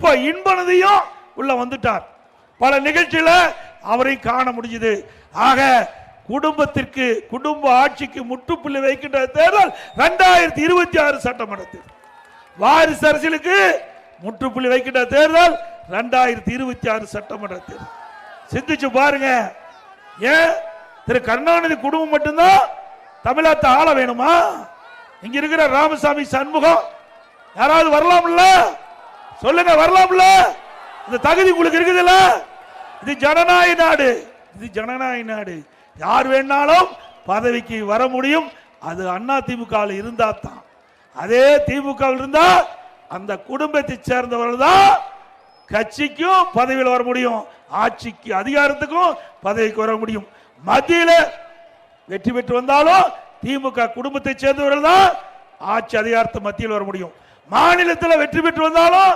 இப்போ இன்பனதையும் உள்ள வந்துட்டார். பல நிகழ்ச்சியில அவரையும் காண முடியுது. ஆக குடும்பத்திற்கு குடும்ப ஆட்சிக்கு முற்றுப்புள்ளி வைக்கின்ற தேர்தல் 2026 சட்டமன்ற தேர்தல். வாரிசு அரசியலுக்கு முற்றுப்புள்ளி வைக்கின்ற தேர்தல் 2026 சட்டமன்ற தேர்தல். சிந்திச்சு பாருங்க. ஏன் திரு கருணாநிதி குடும்பம் மட்டும்தான் தமிழகத்தை ஆள வேணுமா? இங்க இருக்கிற ராமசாமி சண்முகம் யாராவது வரலாம்ல? சொல்லுங்க, வரலாம்ல? இந்த தகுதி உங்களுக்கு இருக்குதுல்ல? இது ஜனநாயக நாடு. இது ஜனநாயக நாடு. யார் வேணாலும் பதவிக்கு வர முடியும். அது அண்ணா திமுக இருந்தா தான். அதே திமுக இருந்தா அந்த குடும்பத்தை சேர்ந்தவர்கள் தான் கட்சிக்கும் பதவியில் வர முடியும், ஆட்சிக்கு அதிகாரத்துக்கும் பதவிக்கு வர முடியும். மத்தியில் வெற்றி பெற்று வந்தாலும் திமுக குடும்பத்தை சேர்ந்தவர்கள் தான் ஆட்சி அதிகாரத்தை மத்தியில் வர முடியும். மாநிலத்தில் வெற்றி பெற்று வந்தாலும்